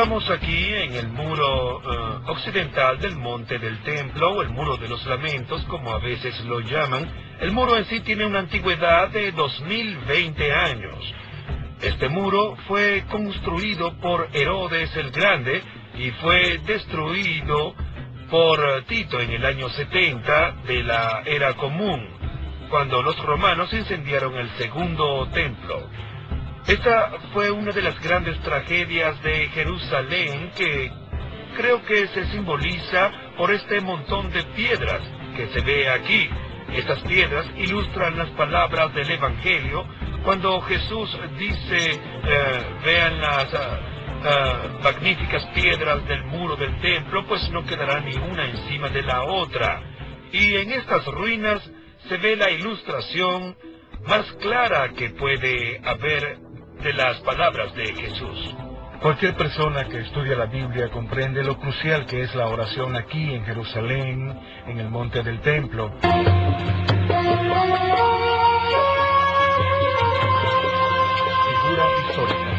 Estamos aquí en el muro occidental del monte del templo, o el muro de los lamentos, como a veces lo llaman. El muro en sí tiene una antigüedad de 2020 años. Este muro fue construido por Herodes el Grande y fue destruido por Tito en el año 70 de la era común, cuando los romanos incendiaron el segundo templo. Esta fue una de las grandes tragedias de Jerusalén, que creo que se simboliza por este montón de piedras que se ve aquí. Estas piedras ilustran las palabras del Evangelio cuando Jesús dice, vean las magníficas piedras del muro del templo, pues no quedará ni una encima de la otra. Y en estas ruinas se ve la ilustración más clara que puede haber de las palabras de Jesús. Cualquier persona que estudia la Biblia comprende lo crucial que es la oración aquí en Jerusalén, en el monte del templo. Figura histórica.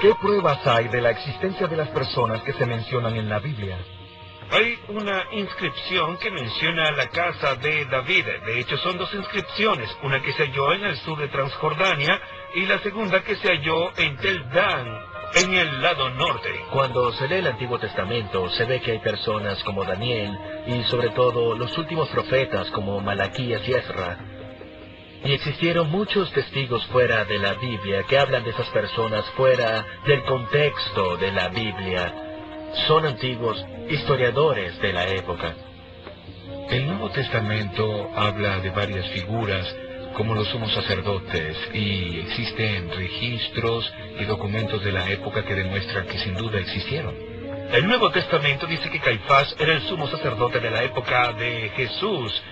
¿Qué pruebas hay de la existencia de las personas que se mencionan en la Biblia? Hay una inscripción que menciona la casa de David. De hecho, son dos inscripciones, una que se halló en el sur de Transjordania y la segunda que se halló en Tel Dan, en el lado norte. Cuando se lee el Antiguo Testamento, se ve que hay personas como Daniel y sobre todo los últimos profetas como Malaquías y Ezra. Y existieron muchos testigos fuera de la Biblia que hablan de esas personas fuera del contexto de la Biblia. Son antiguos historiadores de la época. El Nuevo Testamento habla de varias figuras, como los sumos sacerdotes, y existen registros y documentos de la época que demuestran que sin duda existieron. El Nuevo Testamento dice que Caifás era el sumo sacerdote de la época de Jesús.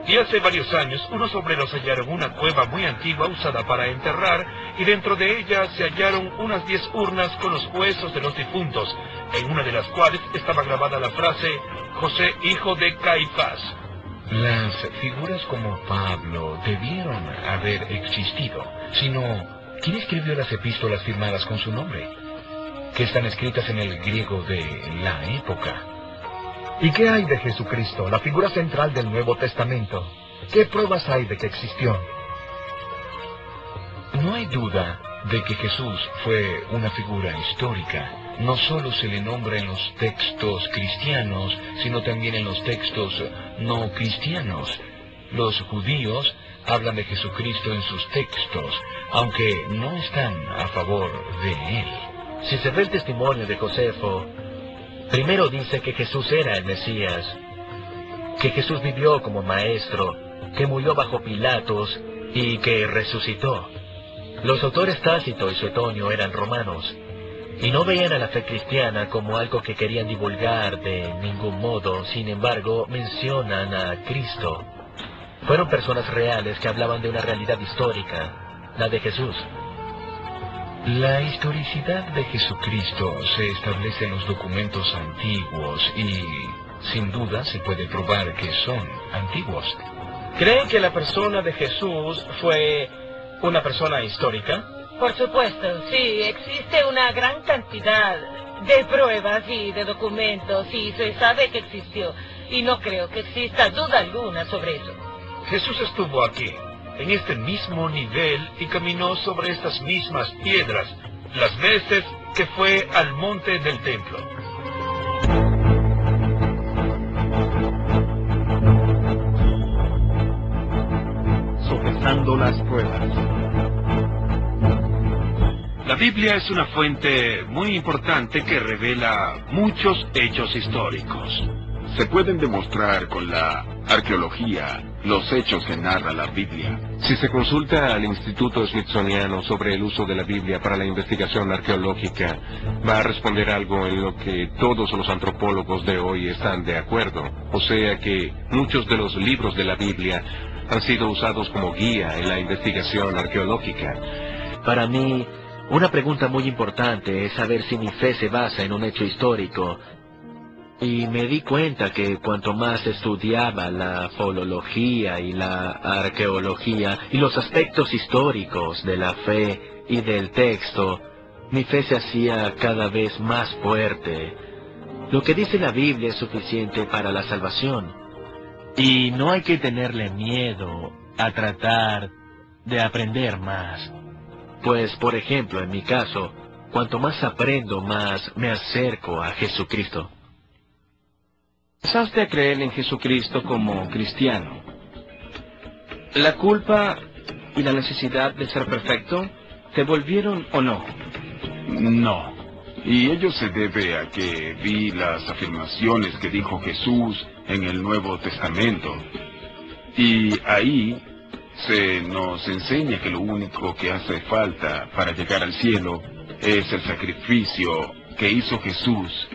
Y hace varios años, unos obreros hallaron una cueva muy antigua usada para enterrar, y dentro de ella se hallaron unas 10 urnas con los huesos de los difuntos, en una de las cuales estaba grabada la frase, José, hijo de Caifás. Las figuras como Pablo debieron haber existido, sino, ¿quién escribió las epístolas firmadas con su nombre? Que están escritas en el griego de la época. ¿Y qué hay de Jesucristo, la figura central del Nuevo Testamento? ¿Qué pruebas hay de que existió? No hay duda de que Jesús fue una figura histórica. No solo se le nombra en los textos cristianos, sino también en los textos no cristianos. Los judíos hablan de Jesucristo en sus textos, aunque no están a favor de él. Si se ve el testimonio de Josefo, primero dice que Jesús era el Mesías, que Jesús vivió como maestro, que murió bajo Pilatos y que resucitó. Los autores Tácito y Suetonio eran romanos, y no veían a la fe cristiana como algo que querían divulgar de ningún modo. Sin embargo, mencionan a Cristo. Fueron personas reales que hablaban de una realidad histórica, la de Jesús. La historicidad de Jesucristo se establece en los documentos antiguos y, sin duda, se puede probar que son antiguos. ¿Creen que la persona de Jesús fue una persona histórica? Por supuesto, sí, existe una gran cantidad de pruebas y de documentos y se sabe que existió. Y no creo que exista duda alguna sobre eso. Jesús estuvo aquí, en este mismo nivel, y caminó sobre estas mismas piedras, las veces que fue al monte del templo. Sopesando las pruebas. La Biblia es una fuente muy importante que revela muchos hechos históricos. Se pueden demostrar con la arqueología los hechos que narra la Biblia. Si se consulta al Instituto Smithsoniano sobre el uso de la Biblia para la investigación arqueológica, va a responder algo en lo que todos los antropólogos de hoy están de acuerdo. O sea que muchos de los libros de la Biblia han sido usados como guía en la investigación arqueológica. Para mí, una pregunta muy importante es saber si mi fe se basa en un hecho histórico. Y me di cuenta que cuanto más estudiaba la filología y la arqueología y los aspectos históricos de la fe y del texto, Mi fe se hacía cada vez más fuerte. Lo que dice la Biblia es suficiente para la salvación. Y no hay que tenerle miedo a tratar de aprender más. Pues, por ejemplo, en mi caso, cuanto más aprendo, más me acerco a Jesucristo. Empezaste a creer en Jesucristo como cristiano. ¿La culpa y la necesidad de ser perfecto te volvieron o no? No. Y ello se debe a que vi las afirmaciones que dijo Jesús en el Nuevo Testamento. Y ahí se nos enseña que lo único que hace falta para llegar al cielo es el sacrificio que hizo Jesús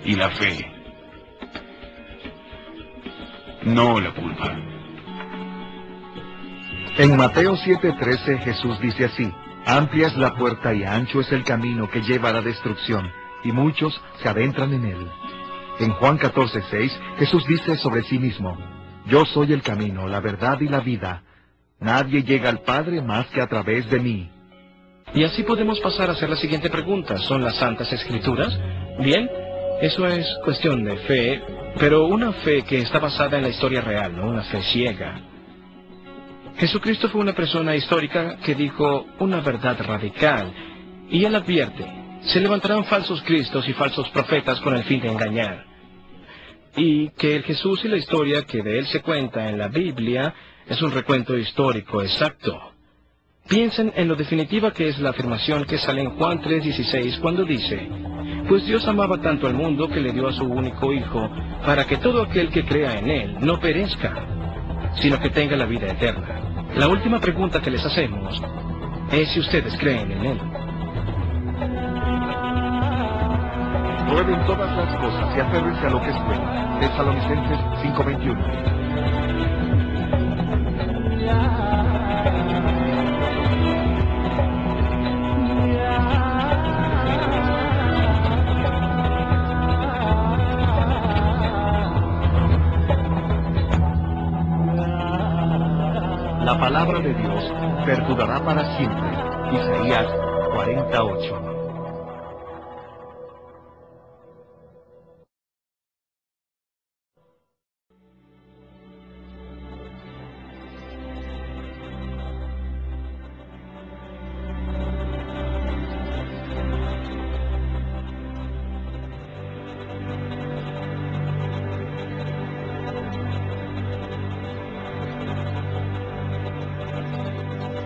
y la fe. No la culpa. En Mateo 7:13 Jesús dice así: amplia es la puerta y ancho es el camino que lleva a la destrucción, y muchos se adentran en él. En Juan 14:6 Jesús dice sobre sí mismo: yo soy el camino, la verdad y la vida. Nadie llega al Padre más que a través de mí. Y así podemos pasar a hacer la siguiente pregunta. ¿Son las Santas Escrituras? Bien, eso es cuestión de fe, pero una fe que está basada en la historia real, no una fe ciega. Jesucristo fue una persona histórica que dijo una verdad radical, y él advierte: se levantarán falsos cristos y falsos profetas con el fin de engañar. Y que el Jesús y la historia que de él se cuenta en la Biblia es un recuento histórico exacto. Piensen en lo definitiva que es la afirmación que sale en Juan 3:16 cuando dice: pues Dios amaba tanto al mundo que le dio a su único Hijo, para que todo aquel que crea en Él no perezca, sino que tenga la vida eterna. La última pregunta que les hacemos es si ustedes creen en Él. Prueben todas las cosas y aférrense a lo que es bueno. Tesalonicenses 5:21. La palabra de Dios perdurará para siempre. Isaías 48.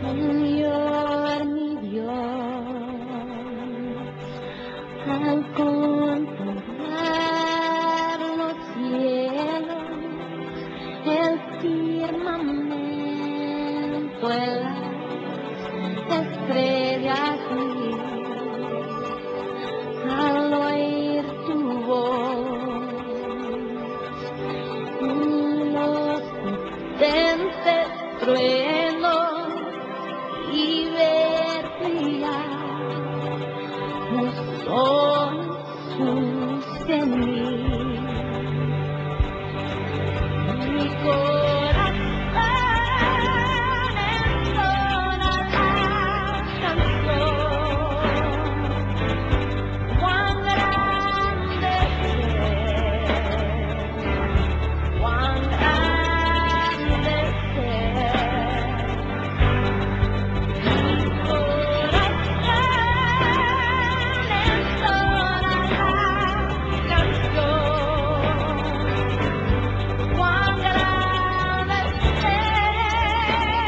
Señor mi Dios, al contemplar los cielos, el firmamento, las estrellas mías, al oír tu voz, y los potentes truenos